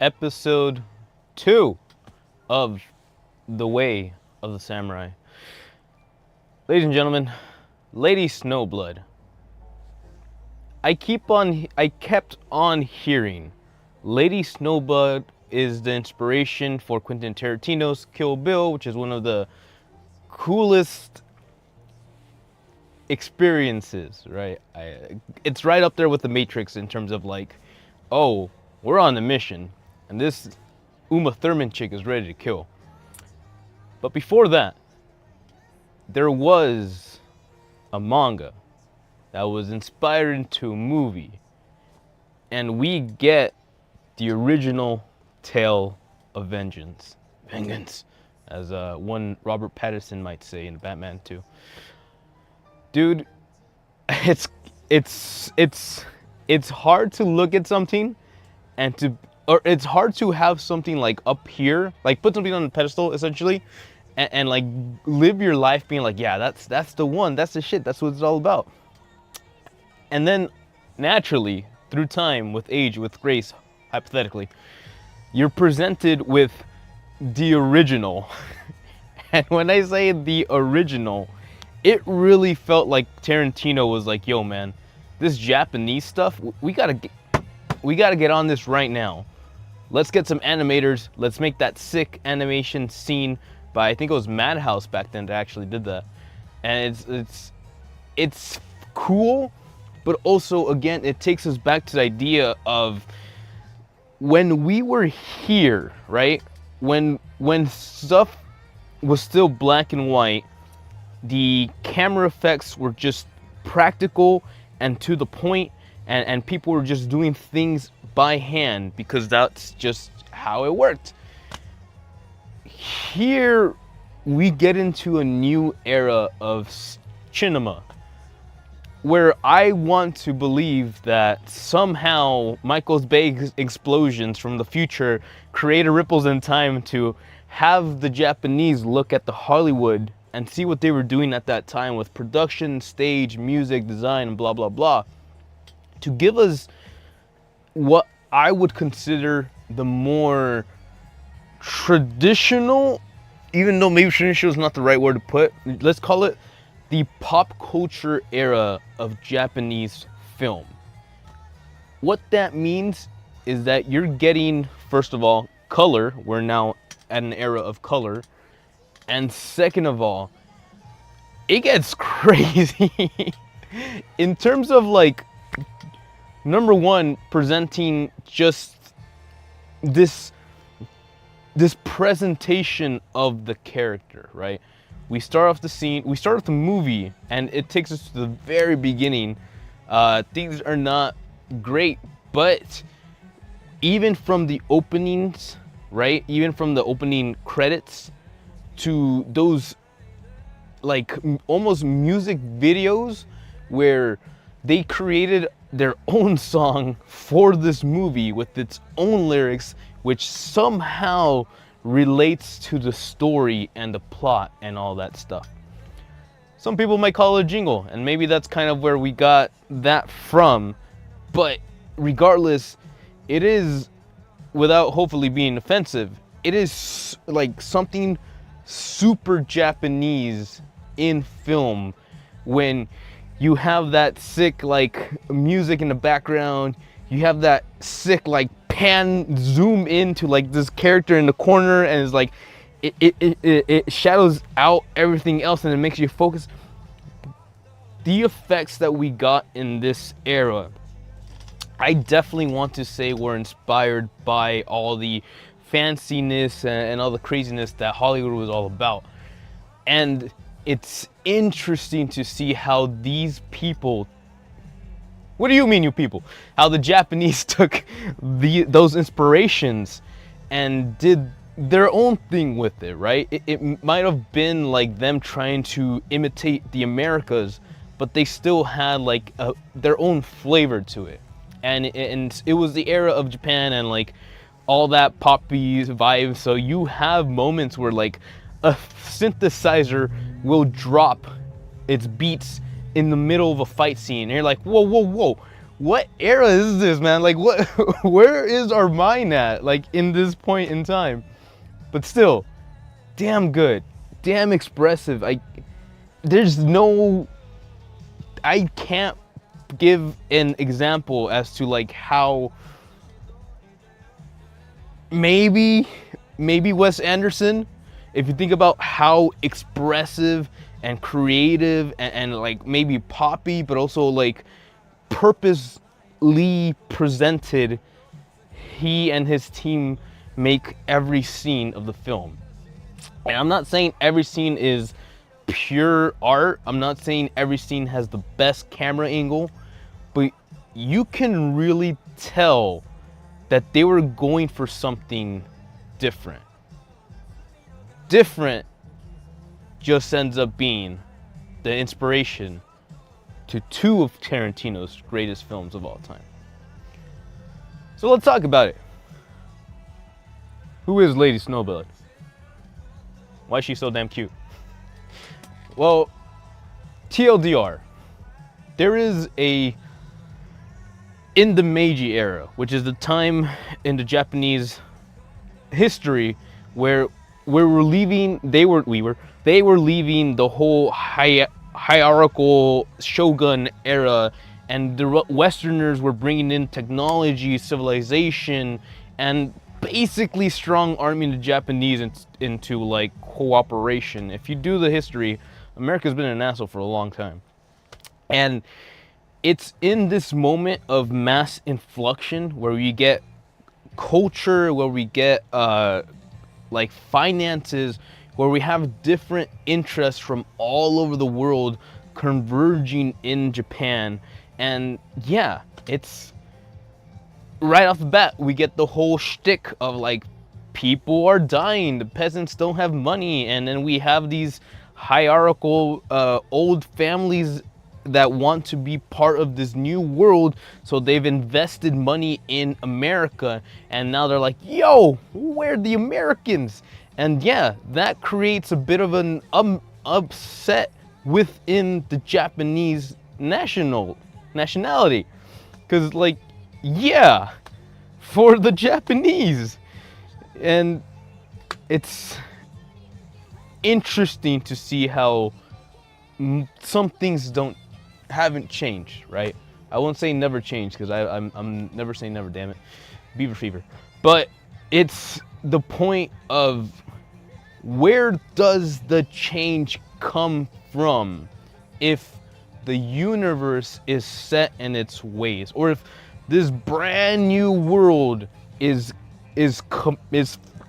episode 2 of The Way of the Samurai. Ladies and gentlemen, Lady Snowblood. I kept on hearing Lady Snowblood is the inspiration for Quentin Tarantino's Kill Bill, which is one of the coolest experiences, right? It's right up there with The Matrix in terms of like, oh, we're on the mission, and this Uma Thurman chick is ready to kill. But before that, there was a manga that was inspired into a movie, and we get the original tale of vengeance, as one Robert Pattinson might say in Batman 2. Dude, it's hard to look at something or it's hard to have something like up here, like put something on a pedestal essentially, and like live your life being like, yeah, that's the one, that's the shit, that's what it's all about. And then naturally, through time, with age, with grace, hypothetically, you're presented with the original. And when I say the original, it really felt like Tarantino was like, yo man, this Japanese stuff, we gotta get on this right now. Let's get some animators, let's make that sick animation scene by, I think it was Madhouse back then that actually did that. And it's cool, but also again, it takes us back to the idea of when we were here, right? When stuff was still black and white, the camera effects were just practical and to the point, and people were just doing things by hand because that's just how it worked. Here we get into a new era of cinema, where I want to believe that somehow Michael Bay's explosions from the future created ripples in time to have the Japanese look at the Hollywood and see what they were doing at that time with production, stage, music, design, and blah, blah, blah, to give us what I would consider the more traditional, even though maybe traditional is not the right word to put, let's call it the pop culture era of Japanese film. What that means is that you're getting, first of all, color. We're now at an era of color. And second of all, it gets crazy in terms of like, number one, presenting just this presentation of the character, right? We start off the movie, and it takes us to the very beginning. Things are not great, but even from the openings, right? Even from the opening credits to those like almost music videos where they created their own song for this movie with its own lyrics, which somehow relates to the story and the plot and all that stuff. Some people might call it a jingle, and maybe that's kind of where we got that from, but regardless, it is, without hopefully being offensive, it is like something super Japanese in film when you have that sick like music in the background, you have that sick like pan zoom into like this character in the corner, and it's like it shadows out everything else and it makes you focus. The effects that we got in this era, I definitely want to say were inspired by all the fanciness and all the craziness that Hollywood was all about. And it's interesting to see how these people, what do you mean you people? How the Japanese took those inspirations and did their own thing with it, right? It might have been like them trying to imitate the Americas, but they still had like their own flavor to it. And it was the era of Japan and like all that poppy vibe. So you have moments where like a synthesizer will drop its beats in the middle of a fight scene. And you're like, whoa, whoa, whoa. what era is this, man? Like, what? Where is our mind at? Like, in this point in time. But still, damn good, damn expressive. There's no, I can't give an example as to like how maybe Wes Anderson, if you think about how expressive and creative and like maybe poppy, but also like purposely presented, he and his team make every scene of the film. And I'm not saying every scene is pure art. I'm not saying every scene has the best camera angle, but you can really tell that they were going for something different. Different just ends up being the inspiration to two of Tarantino's greatest films of all time. So let's talk about it. Who is Lady Snowblood? Why is she so damn cute? Well, TLDR, there is in the Meiji era, which is the time in the Japanese history where they were leaving the whole hierarchical shogun era, and the Westerners were bringing in technology, civilization, and basically strong arming the Japanese into like cooperation. If you do the history, America's been an asshole for a long time. And it's in this moment of mass inflection where we get culture, where we get like finances, where we have different interests from all over the world converging in Japan. And yeah, it's right off the bat, we get the whole shtick of like, people are dying, the peasants don't have money, and then we have these hierarchical old families that want to be part of this new world, so they've invested money in America, and now they're like, yo, where are the Americans? And yeah, that creates a bit of an upset within the Japanese nationality, because like, yeah, for the Japanese. And it's interesting to see how some things haven't changed, right? I won't say never changed, because I'm never saying never, damn it. Beaver fever. But it's the point of, where does the change come from if the universe is set in its ways, or if this brand new world is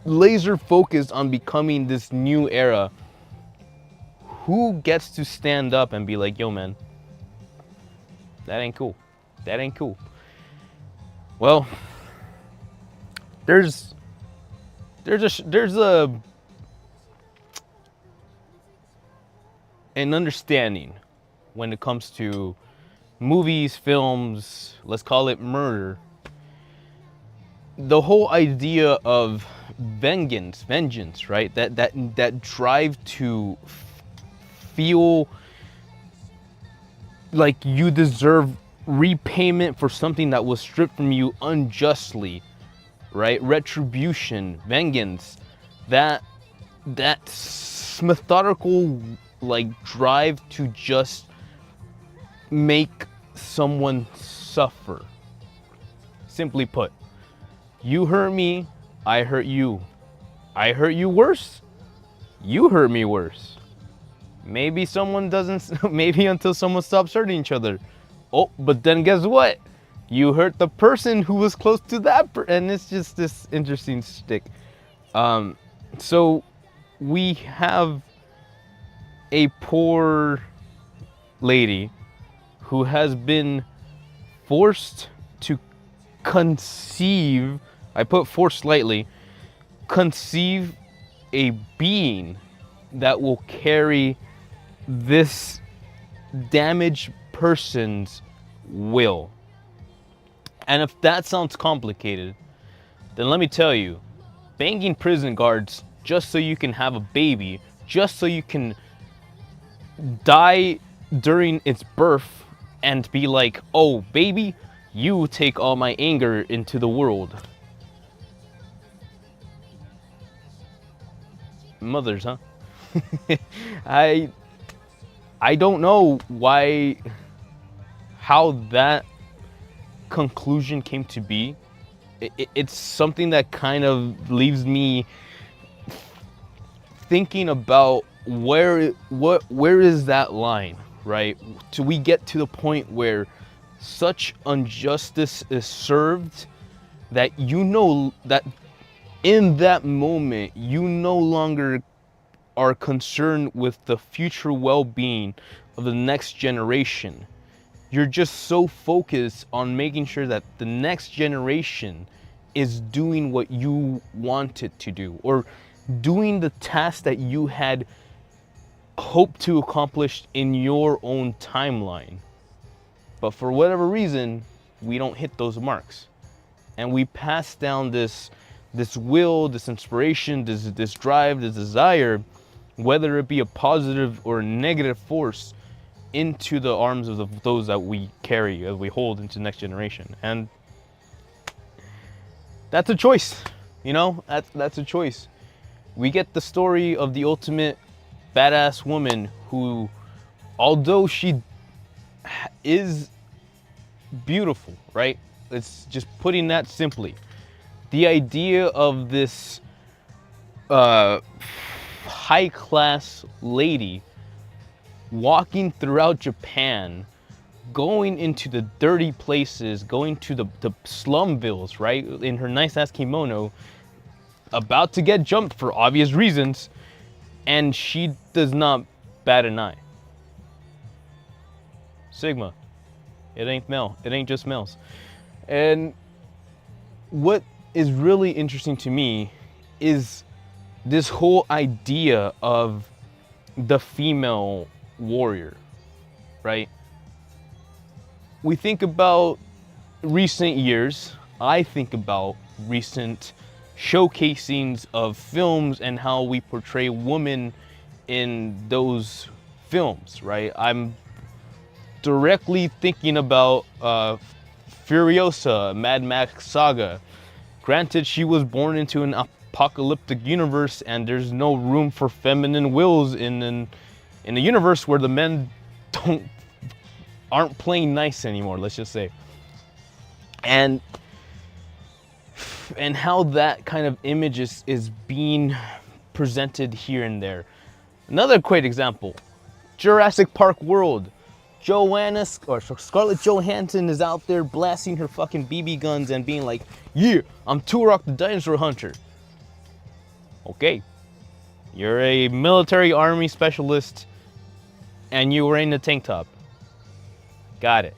laser focused on becoming this new era? Who gets to stand up and be like, yo man, that ain't cool, that ain't cool? Well, there's an understanding when it comes to movies, films, let's call it murder. The whole idea of vengeance, right? That drive to feel like you deserve repayment for something that was stripped from you unjustly, right? Retribution, vengeance, that methodical like drive to just make someone suffer. Simply put, you hurt me, I hurt you. I hurt you worse, you hurt me worse. Maybe someone doesn't, maybe until someone stops hurting each other. Oh, but then guess what? You hurt the person who was close to that, and it's just this interesting shtick. So we have a poor lady who has been forced to conceive, I put forced slightly, conceive a being that will carry this damaged person's will. And if that sounds complicated, then let me tell you, banging prison guards just so you can have a baby, just so you can die during its birth and be like, oh baby, You take all my anger into the world. Mothers, huh? I don't know how that conclusion came to be. It's something that kind of leaves me thinking about where is that line, right? Do we get to the point where such injustice is served that you know that in that moment you no longer are concerned with the future well-being of the next generation? You're just so focused on making sure that the next generation is doing what you want it to do, or doing the task that you had hoped to accomplish in your own timeline. But for whatever reason, we don't hit those marks. And we pass down this will, this inspiration, this drive, this desire, whether it be a positive or a negative force, into the arms of those that we carry, as we hold into the next generation. And that's a choice, you know, that's a choice. We get the story of the ultimate badass woman who, although she is beautiful, right? It's just putting that simply. The idea of this high-class lady walking throughout Japan, going into the dirty places, going to the slumvilles, right? In her nice-ass kimono, about to get jumped for obvious reasons, and she does not bat an eye. Sigma. It ain't male. It ain't just males. And what is really interesting to me is this whole idea of the female warrior, right? We think about recent years. I think about recent showcasings of films and how we portray women in those films, right? I'm directly thinking about Furiosa, Mad Max Saga. Granted, she was born into an apocalyptic universe, and there's no room for feminine wills in a universe where the men aren't playing nice anymore, let's just say. And how that kind of image is being presented here and there. Another great example, Jurassic Park World. Scarlett Johansson is out there blasting her fucking BB guns and being like, yeah, I'm Turok the dinosaur hunter. Okay, you're a military army specialist and you were in a tank top. Got it.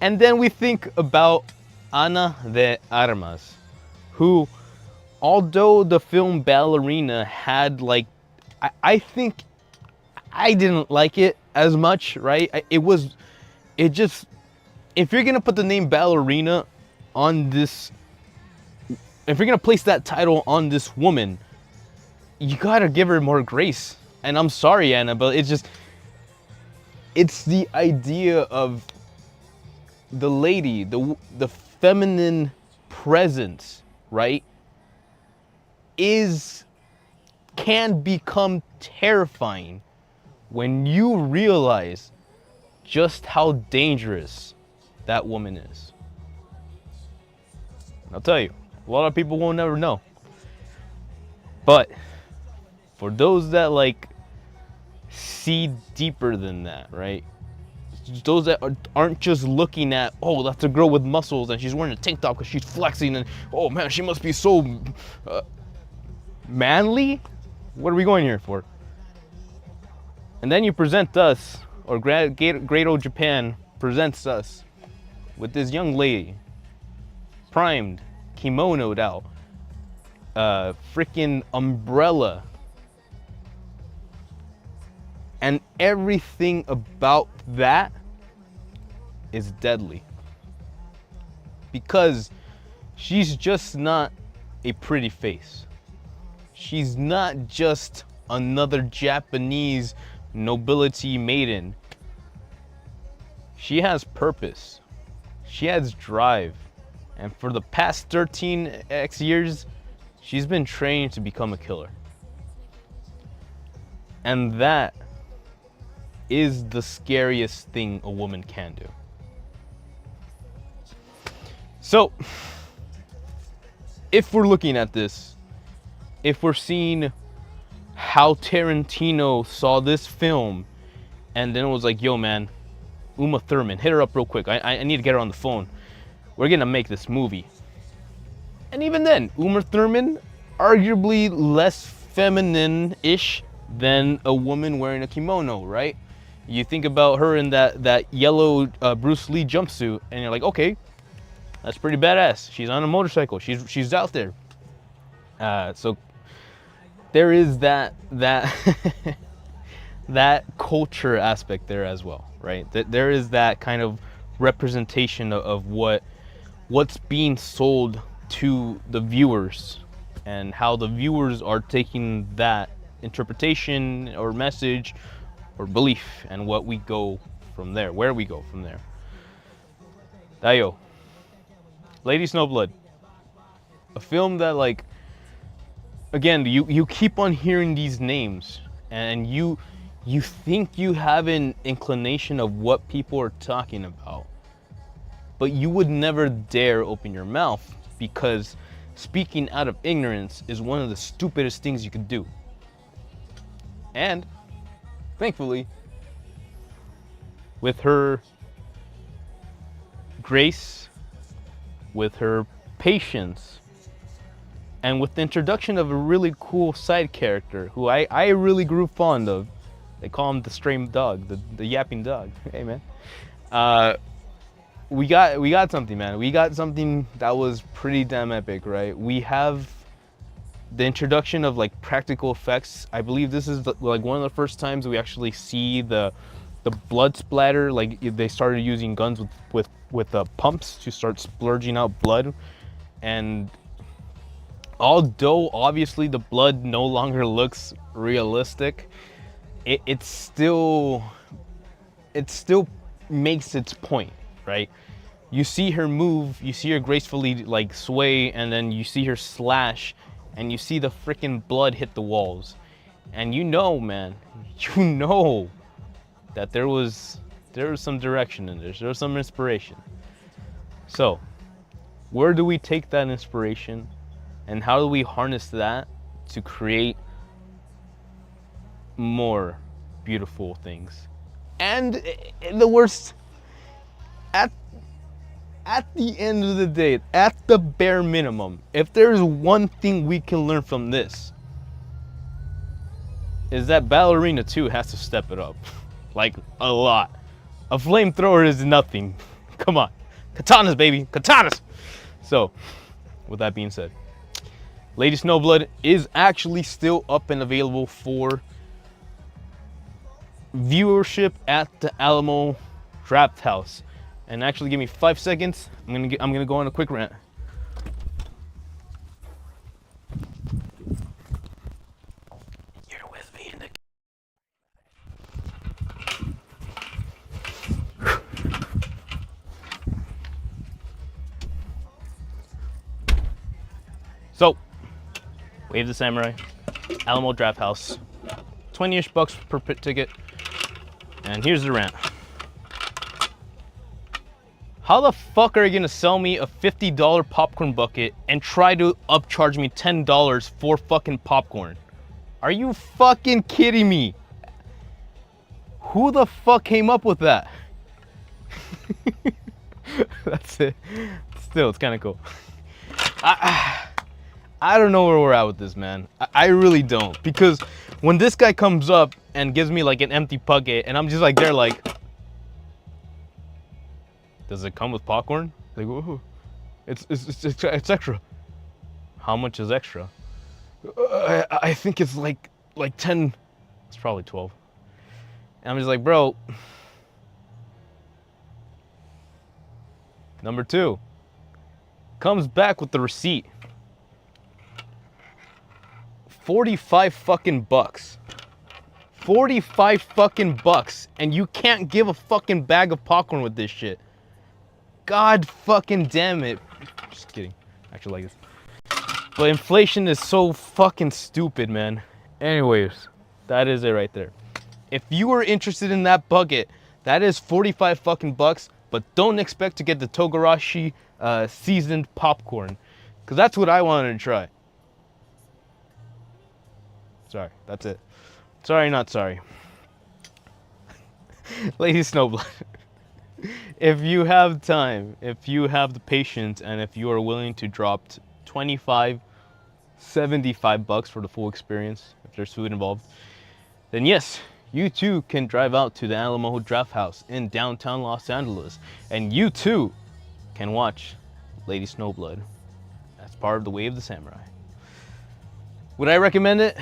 And then we think about Ana de Armas, who, although the film Ballerina had like, I think I didn't like it as much, right? If you're gonna put the name Ballerina on this, if you're gonna place that title on this woman, you gotta give her more grace. And I'm sorry, Anna, but it's the idea of the lady, the feminine presence, right? Can become terrifying when you realize just how dangerous that woman is. I'll tell you, a lot of people won't never know. But for those that like see deeper than that, right? Those that aren't just looking at, oh, that's a girl with muscles and she's wearing a tank top because she's flexing, and oh man, she must be so manly. What are we going here for? And then you present us, or great old Japan presents us with this young lady, primed, kimonoed out, freaking umbrella, and everything about that is deadly. Because she's just not a pretty face. She's not just another Japanese nobility maiden. She has purpose. She has drive. And for the past 13x years, she's been trained to become a killer. And that is the scariest thing a woman can do. So, if we're looking at this, if we're seeing how Tarantino saw this film and then it was like, yo man, Uma Thurman, hit her up real quick. I need to get her on the phone. We're gonna make this movie. And even then, Uma Thurman, arguably less feminine-ish than a woman wearing a kimono, right? You think about her in that yellow Bruce Lee jumpsuit, and you're like, okay, that's pretty badass. She's on a motorcycle. She's out there. So there is that that culture aspect there as well, right? There is that kind of representation of what's being sold to the viewers and how the viewers are taking that interpretation or message or belief and what we go from there, where we go from there. Dayo, Lady Snowblood, a film that, like, again, you keep on hearing these names and you think you have an inclination of what people are talking about, but you would never dare open your mouth because speaking out of ignorance is one of the stupidest things you could do. And thankfully, with her grace, with her patience, and with the introduction of a really cool side character who I really grew fond of. They call him the stray dog, the yapping dog. Hey man. We got something, man. We got something that was pretty damn epic, right? We have the introduction of like practical effects. I believe this is like one of the first times we actually see the blood splatter. Like they started using guns with pumps to start splurging out blood. And although obviously the blood no longer looks realistic, it still makes its point, right? You see her move, you see her gracefully like sway, and then you see her slash, and you see the freaking blood hit the walls. And you know, man, you know that there was some direction in this, there was some inspiration. So, where do we take that inspiration, and how do we harness that to create more beautiful things? And the worst, at the end of the day, at the bare minimum, if there's one thing we can learn from this, is that Ballerina 2 has to step it up. Like, a lot. A flamethrower is nothing. Come on. Katanas, baby. Katanas! So, with that being said, Lady Snowblood is actually still up and available for viewership at the Alamo Draft House. And actually, give me 5 seconds. I'm gonna go on a quick rant. You're with me in the. So, Wave the Samurai, Alamo Draft House, 20-ish bucks per ticket. And here's the rant. How the fuck are you gonna sell me a $50 popcorn bucket and try to upcharge me $10 for fucking popcorn? Are you fucking kidding me? Who the fuck came up with that? That's it. Still, it's kind of cool. I don't know where we're at with this, man. I really don't. Because when this guy comes up and gives me like an empty bucket and I'm just like, they're like, does it come with popcorn? Like, whoa, it's extra. How much is extra? I think it's like 10. It's probably 12. And I'm just like, bro. Number 2. Comes back with the receipt. 45 fucking bucks. 45 fucking bucks. And you can't give a fucking bag of popcorn with this shit. God fucking damn it. Just kidding. Actually like this. But inflation is so fucking stupid, man. Anyways, that is it right there. If you are interested in that bucket, that is 45 fucking bucks, but don't expect to get the Togarashi seasoned popcorn, because that's what I wanted to try. Sorry, that's it. Sorry, not sorry. Lady Snowblood, if you have time, if you have the patience, and if you are willing to drop 25, 75 bucks for the full experience, if there's food involved, then yes, you too can drive out to the Alamo Draft House in downtown Los Angeles, and you too can watch Lady Snowblood as part of the Way of the Samurai. Would I recommend it?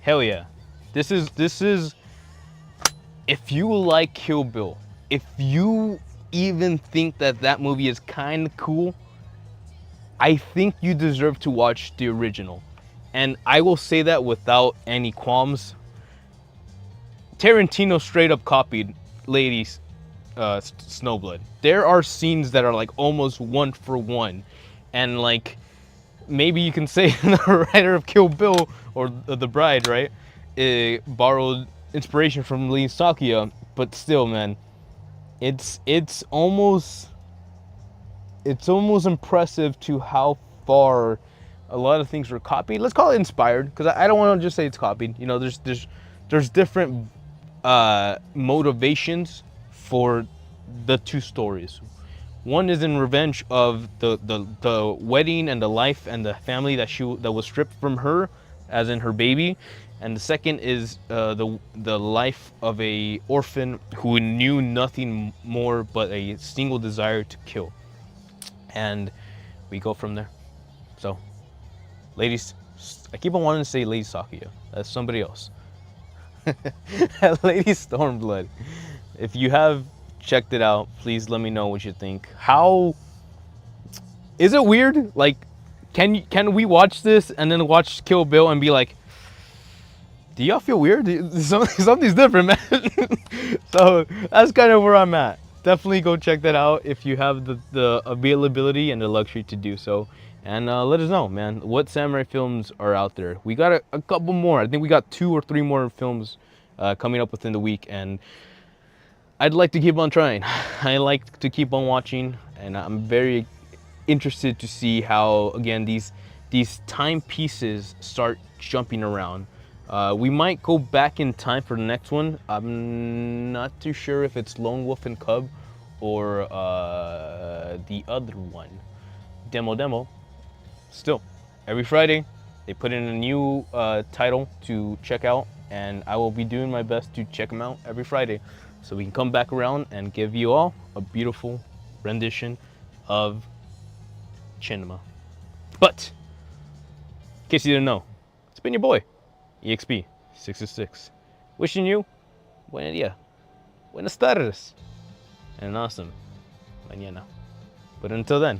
Hell yeah. This is if you like Kill Bill, if you even think that that movie is kind of cool, I think you deserve to watch the original. And I will say that without any qualms. Tarantino straight up copied Lady Snowblood. There are scenes that are like almost one for one. And like, maybe you can say the writer of Kill Bill, or The Bride, right, borrowed inspiration from Lee Sakia, but still, man, it's almost impressive to how far a lot of things were copied. Let's call it inspired, because I don't want to just say it's copied. You know, there's different motivations for the two stories. One is in revenge of the wedding and the life and the family that was stripped from her, as in her baby, and the second is the life of a orphan who knew nothing more but a single desire to kill. And we go from there. So, ladies, I keep on wanting to say Lady Sakia. That's somebody else. Lady Stormblood. If you have checked it out, please let me know what you think. How is it weird? Like, can we watch this and then watch Kill Bill and be like, do y'all feel weird? Something's different, man. So that's kind of where I'm at. Definitely go check that out if you have the availability and the luxury to do so. And let us know, man, what samurai films are out there. We got a couple more. I think we got 2 or 3 more films coming up within the week, and I'd like to keep on trying. I like to keep on watching, and I'm very interested to see how, again, these timepieces start jumping around. We might go back in time for the next one. I'm not too sure if it's Lone Wolf and Cub or the other one, Demo. Still, every Friday they put in a new title to check out, and I will be doing my best to check them out every Friday, so we can come back around and give you all a beautiful rendition of cinema. But in case you didn't know, it's been your boy EXP666, wishing you buen día, buenas tardes, and an awesome mañana. But until then,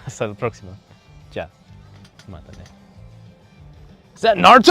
hasta la próxima. Ciao. Mátane. Is that Naruto?